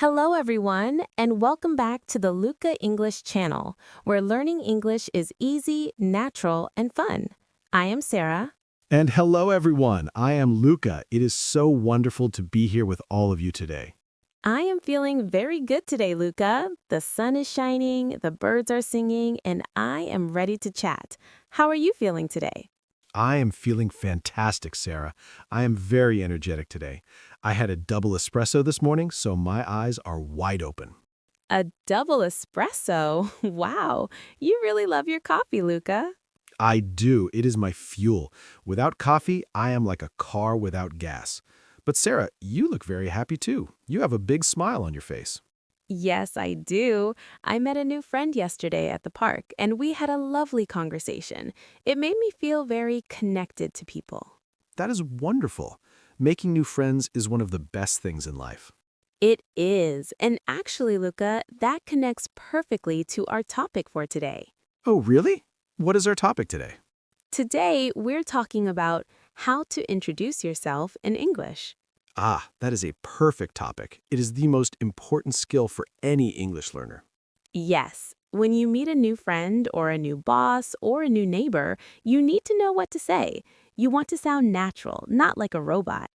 Hello, everyone, and welcome back to the Luca English channel, where learning English is easy, natural, and fun. I am Sarah. And hello, everyone. I am Luca. It is so wonderful to be here with all of you today. I am feeling very good today, Luca. The sun is shining, the birds are singing, and I am ready to chat. How are you feeling today? I am feeling fantastic, Sarah. I am very energetic today. I had a double espresso this morning, so my eyes are wide open. A double espresso? Wow, you really love your coffee, Luca. I do. It is my fuel. Without coffee, I am like a car without gas. But Sarah, you look very happy too. You have a big smile on your face. Yes, I do. I met a new friend yesterday at the park, and we had a lovely conversation. It made me feel very connected to people. That is wonderful. Making new friends is one of the best things in life. It is. And actually, Luca, that connects perfectly to our topic for today. Oh, really? What is our topic today? Today, we're talking about how to introduce yourself in English. Ah, that is a perfect topic. It is the most important skill for any English learner. Yes, when you meet a new friend or a new boss or a new neighbor, you need to know what to say. You want to sound natural, not like a robot.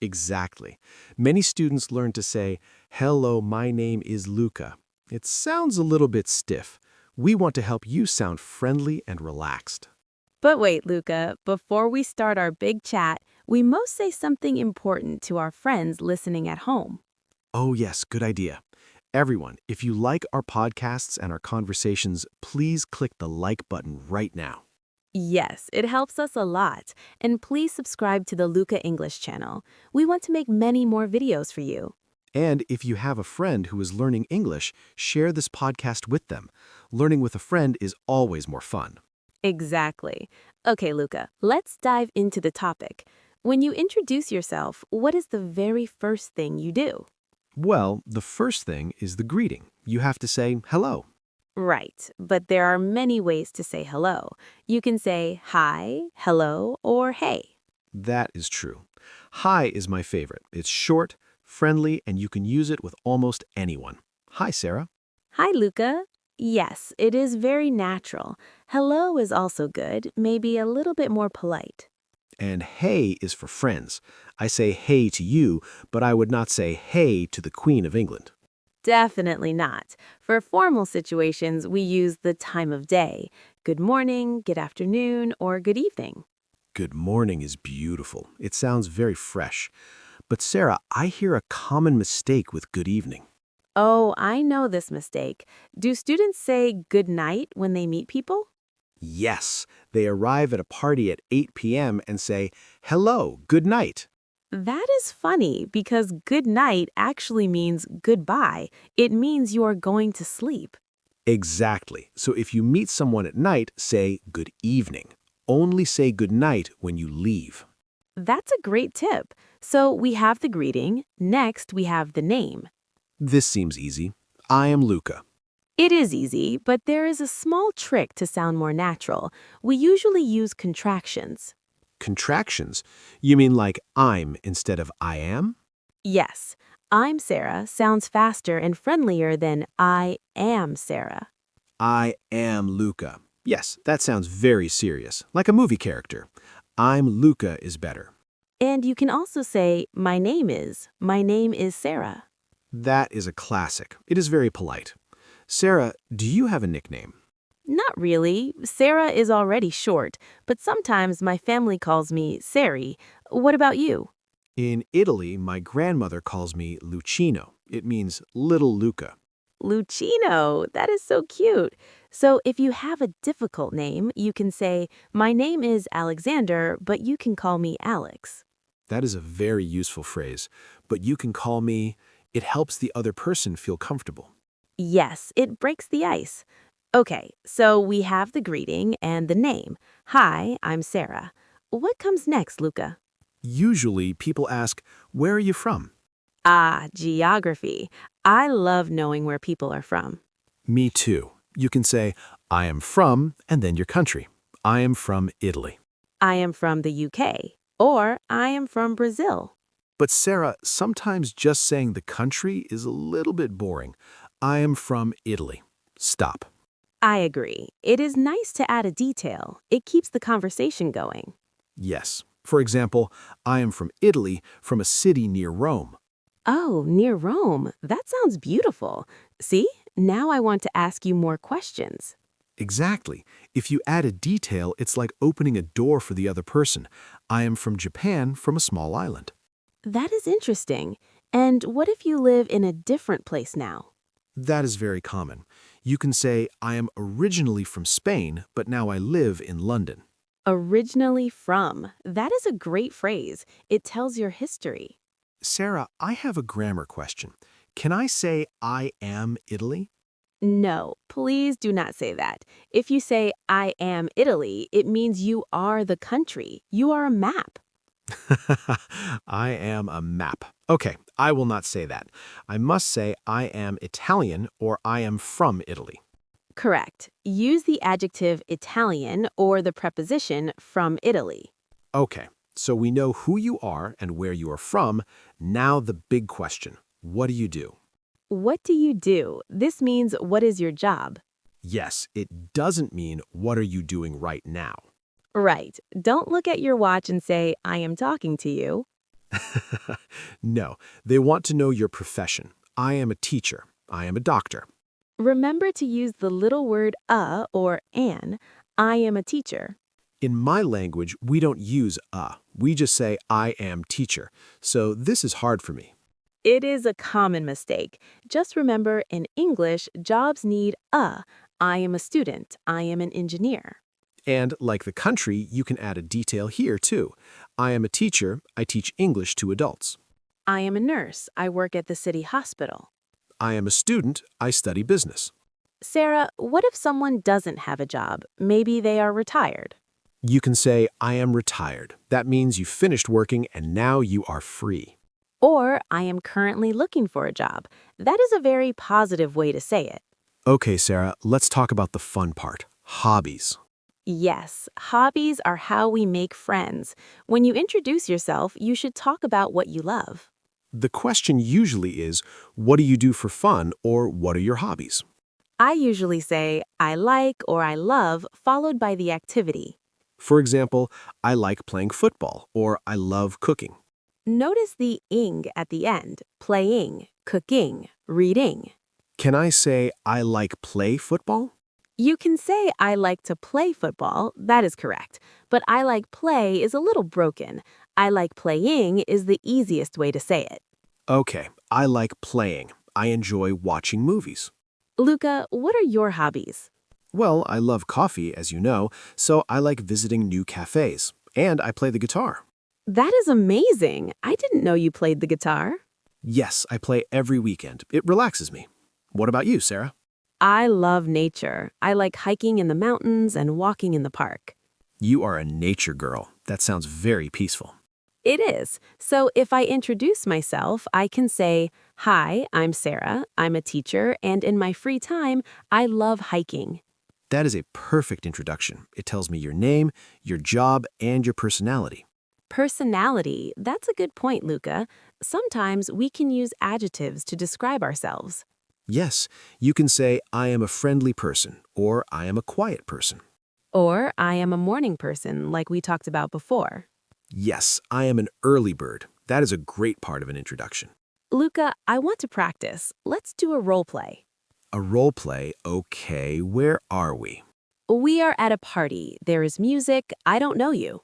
Exactly. Many students learn to say, "Hello, my name is Luca." It sounds a little bit stiff. We want to help you sound friendly and relaxed. But wait, Luca, before we start our big chat, we must say something important to our friends listening at home. Oh, yes, good idea. Everyone, if you like our podcasts and our conversations, please click the like button right now. Yes, it helps us a lot. And please subscribe to the Luca English channel. We want to make many more videos for you. And if you have a friend who is learning English, share this podcast with them. Learning with a friend is always more fun. Exactly. Okay, Luca, let's dive into the topic. When you introduce yourself, what is the very first thing you do? Well, the first thing is the greeting. You have to say hello. Right, but there are many ways to say hello. You can say hi, hello, or hey. That is true. Hi is my favorite. It's short, friendly, and you can use it with almost anyone. Hi, Sarah. Hi, Luca. Yes, it is very natural. Hello is also good, maybe a little bit more polite. And hey is for friends. I say hey to you, but I would not say hey to the Queen of England. Definitely not. For formal situations, we use the time of day. Good morning, good afternoon, or good evening. Good morning is beautiful. It sounds very fresh. But Sarah, I hear a common mistake with good evening. Oh, I know this mistake. Do students say good night when they meet people? Yes, they arrive at a party at 8 p.m. and say, hello, good night. That is funny because good night actually means goodbye. It means you are going to sleep. Exactly. So if you meet someone at night, say good evening. Only say good night when you leave. That's a great tip. So we have the greeting. Next, we have the name. This seems easy. I am Luca. It is easy, but there is a small trick to sound more natural. We usually use contractions. Contractions? You mean like I'm instead of I am? Yes, I'm Sarah sounds faster and friendlier than I am Sarah. I am Luca. Yes, that sounds very serious, like a movie character. I'm Luca is better. And you can also say, my name is Sarah. That is a classic. It is very polite. Sarah, do you have a nickname? Not really. Sarah is already short, but sometimes my family calls me Sari. What about you? In Italy, my grandmother calls me Lucino. It means little Luca. Lucino. That is so cute. So if you have a difficult name, you can say, my name is Alexander, but you can call me Alex. That is a very useful phrase, but you can call me, it helps the other person feel comfortable. Yes, it breaks the ice. Okay, so we have the greeting and the name. Hi, I'm Sarah. What comes next, Luca? Usually, people ask, where are you from? Ah, geography. I love knowing where people are from. Me too. You can say, I am from, and then your country. I am from Italy. I am from the UK, or I am from Brazil. But Sarah, sometimes just saying the country is a little bit boring. I am from Italy. Stop. I agree. It is nice to add a detail. It keeps the conversation going. Yes. For example, I am from Italy, from a city near Rome. Oh, near Rome. That sounds beautiful. See? Now I want to ask you more questions. Exactly. If you add a detail, it's like opening a door for the other person. I am from Japan, from a small island. That is interesting. And what if you live in a different place now? That is very common. You can say, I am originally from Spain, but now I live in London. Originally from. That is a great phrase. It tells your history. Sarah, I have a grammar question. Can I say I am Italy? No, please do not say that. If you say, I am Italy, it means you are the country. You are a map. I am a map. Okay, I will not say that. I must say I am Italian or I am from Italy. Correct. Use the adjective Italian or the preposition from Italy. Okay, so we know who you are and where you are from. Now the big question. What do you do? What do you do? This means what is your job? Yes, it doesn't mean what are you doing right now. Right. Don't look at your watch and say, I am talking to you. No, they want to know your profession. I am a teacher. I am a doctor. Remember to use the little word a or an. I am a teacher. In my language, we don't use a. We just say I am teacher. So this is hard for me. It is a common mistake. Just remember, in English, jobs need a. I am a student. I am an engineer. And like the country, you can add a detail here too. I am a teacher. I teach English to adults. I am a nurse. I work at the city hospital. I am a student. I study business. Sarah, what if someone doesn't have a job? Maybe they are retired. You can say, I am retired. That means you finished working and now you are free. Or I am currently looking for a job. That is a very positive way to say it. Okay, Sarah, let's talk about the fun part, hobbies. Yes, hobbies are how we make friends. When you introduce yourself, you should talk about what you love. The question usually is, what do you do for fun or what are your hobbies? I usually say, I like or I love, followed by the activity. For example, I like playing football or I love cooking. Notice the ing at the end, playing, cooking, reading. Can I say I like play football? You can say I like to play football, that is correct, but I like play is a little broken. I like playing is the easiest way to say it. Okay, I like playing. I enjoy watching movies. Luca, what are your hobbies? Well, I love coffee, as you know, so I like visiting new cafes. And I play the guitar. That is amazing. I didn't know you played the guitar. Yes, I play every weekend. It relaxes me. What about you, Sarah? I love nature. I like hiking in the mountains and walking in the park. You are a nature girl. That sounds very peaceful. It is. So if I introduce myself, I can say, Hi, I'm Sarah. I'm a teacher, and in my free time, I love hiking. That is a perfect introduction. It tells me your name, your job, and your personality. Personality, that's a good point, Luca. Sometimes we can use adjectives to describe ourselves. Yes, you can say, I am a friendly person, or I am a quiet person. Or I am a morning person, like we talked about before. Yes, I am an early bird. That is a great part of an introduction. Luca, I want to practice. Let's do a role play. A role play, okay, where are we? We are at a party. There is music. I don't know you.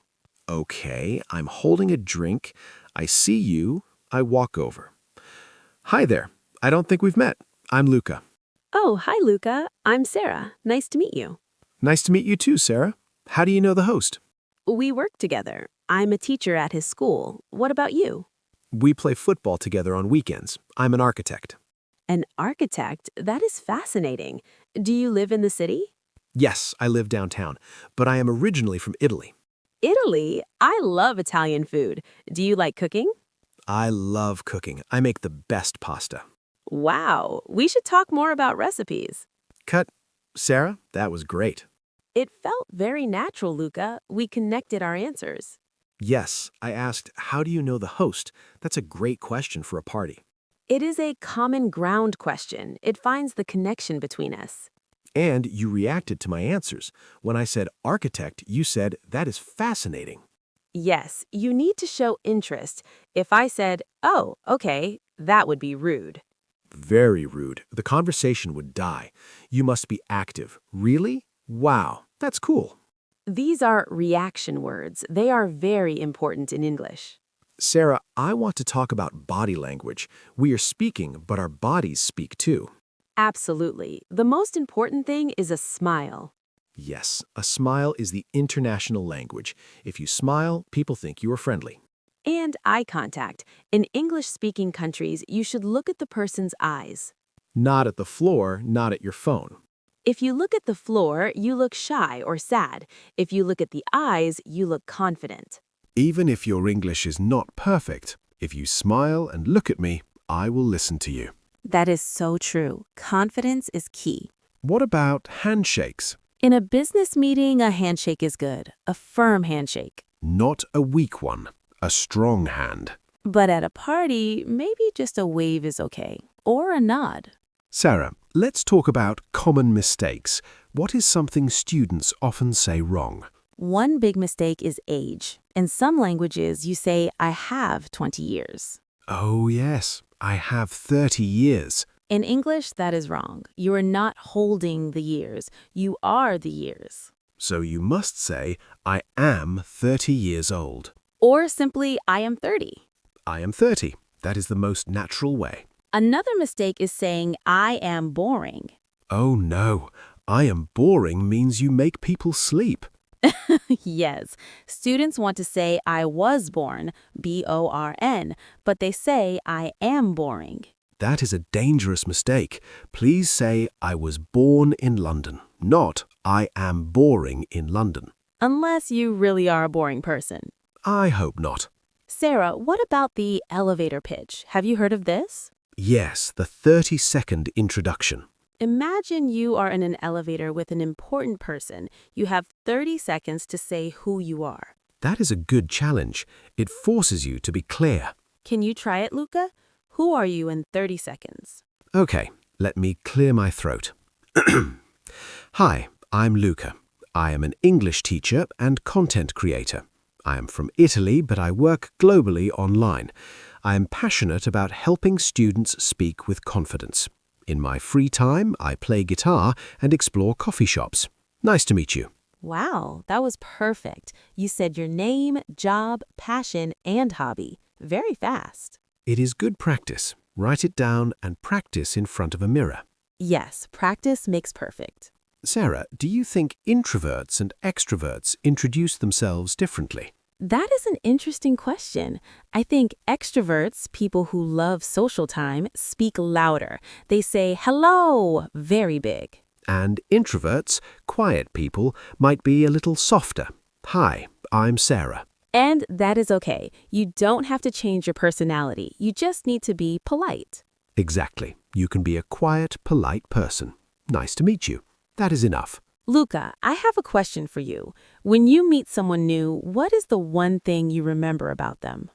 Okay, I'm holding a drink. I see you. I walk over. Hi there. I don't think we've met. I'm Luca. Oh, hi, Luca. I'm Sarah. Nice to meet you. Nice to meet you too, Sarah. How do you know the host? We work together. I'm a teacher at his school. What about you? We play football together on weekends. I'm an architect. An architect? That is fascinating. Do you live in the city? Yes, I live downtown, but I am originally from Italy. Italy? I love Italian food. Do you like cooking? I love cooking. I make the best pasta. Wow, we should talk more about recipes. Cut. Sarah, that was great. It felt very natural, Luca. We connected our answers. Yes, I asked, how do you know the host? That's a great question for a party. It is a common ground question. It finds the connection between us. And you reacted to my answers. When I said architect, you said, that is fascinating. Yes, you need to show interest. If I said, oh, okay, that would be rude. Very rude. The conversation would die. You must be active. Really? Wow, that's cool. These are reaction words. They are very important in English. Sarah, I want to talk about body language. We are speaking, but our bodies speak too. Absolutely. The most important thing is a smile. Yes, a smile is the international language. If you smile, people think you are friendly. And eye contact. In English-speaking countries, you should look at the person's eyes. Not at the floor, not at your phone. If you look at the floor, you look shy or sad. If you look at the eyes, you look confident. Even if your English is not perfect, if you smile and look at me, I will listen to you. That is so true. Confidence is key. What about handshakes? In a business meeting, a handshake is good, a firm handshake. Not a weak one, a strong hand. But at a party, maybe just a wave is okay, or a nod. Sarah, let's talk about common mistakes. What is something students often say wrong? One big mistake is age. In some languages, you say, I have 20 years. Oh yes, I have 30 years. In English, that is wrong. You are not holding the years. You are the years. So you must say, I am 30 years old. Or simply, I am 30. I am 30. That is the most natural way. Another mistake is saying, I am boring. Oh no, I am boring means you make people sleep. Yes, students want to say, I was born, B-O-R-N, but they say, I am boring. That is a dangerous mistake. Please say, I was born in London, not I am boring in London. Unless you really are a boring person. I hope not. Sarah, what about the elevator pitch? Have you heard of this? Yes, the 30-second introduction. Imagine you are in an elevator with an important person. You have 30 seconds to say who you are. That is a good challenge. It forces you to be clear. Can you try it, Luca? Who are you in 30 seconds? Okay, let me clear my throat. Hi, I'm Luca. I am an English teacher and content creator. I am from Italy, but I work globally online. I am passionate about helping students speak with confidence. In my free time, I play guitar and explore coffee shops. Nice to meet you. Wow, that was perfect. You said your name, job, passion, and hobby. Very fast. It is good practice. Write it down and practice in front of a mirror. Yes, practice makes perfect. Sarah, do you think introverts and extroverts introduce themselves differently? That is an interesting question. I think extroverts, people who love social time, speak louder. They say hello very big. And introverts, quiet people, might be a little softer. Hi, I'm Sarah. And that is okay. You don't have to change your personality. You just need to be polite. Exactly. You can be a quiet, polite person. Nice to meet you. That is enough. Luca, I have a question for you. When you meet someone new, what is the one thing you remember about them?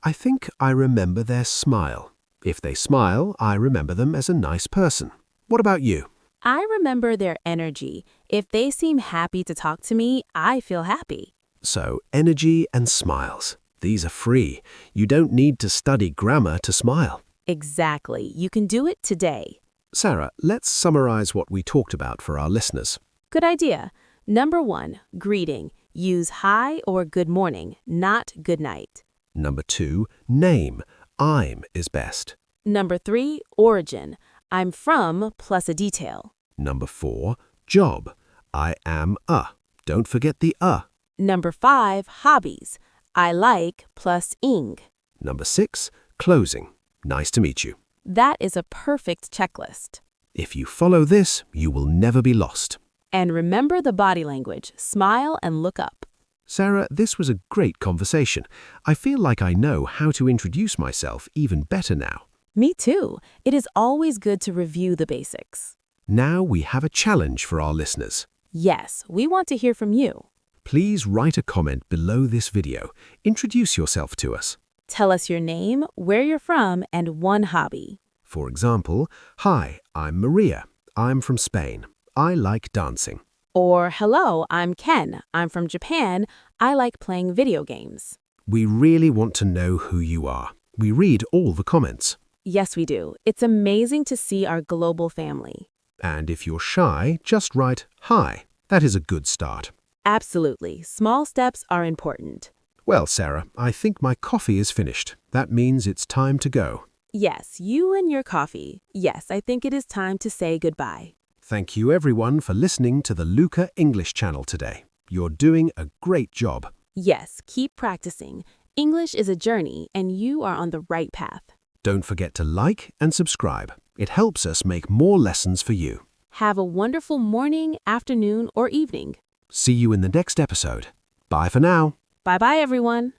I think I remember their smile. If they smile, I remember them as a nice person. What about you? I remember their energy. If they seem happy to talk to me, I feel happy. So, energy and smiles. These are free. You don't need to study grammar to smile. Exactly. You can do it today. Sarah, let's summarize what we talked about for our listeners. Good idea. Number 1, greeting. Use hi or good morning, not good night. Number 2, name. I'm is best. Number 3, origin. I'm from plus a detail. Number 4, job. I am a. Don't forget the a. Number 5, hobbies. I like plus ing. Number 6, closing. Nice to meet you. That is a perfect checklist. If you follow this, you will never be lost. And remember the body language. Smile and look up. Sarah, this was a great conversation. I feel like I know how to introduce myself even better now. Me too. It is always good to review the basics. Now we have a challenge for our listeners. Yes, we want to hear from you. Please write a comment below this video. Introduce yourself to us. Tell us your name, where you're from, and one hobby. For example, "Hi, I'm Maria. I'm from Spain. I like dancing." Or, hello, I'm Ken. I'm from Japan. I like playing video games. We really want to know who you are. We read all the comments. Yes, we do. It's amazing to see our global family. And if you're shy, just write "Hi." That is a good start. Absolutely. Small steps are important. Well, Sarah, I think my coffee is finished. That means it's time to go. Yes, you and your coffee. Yes, I think it is time to say goodbye. Thank you everyone for listening to the Luca English channel today. You're doing a great job. Yes, keep practicing. English is a journey, and you are on the right path. Don't forget to like and subscribe. It helps us make more lessons for you. Have a wonderful morning, afternoon, or evening. See you in the next episode. Bye for now. Bye-bye, everyone.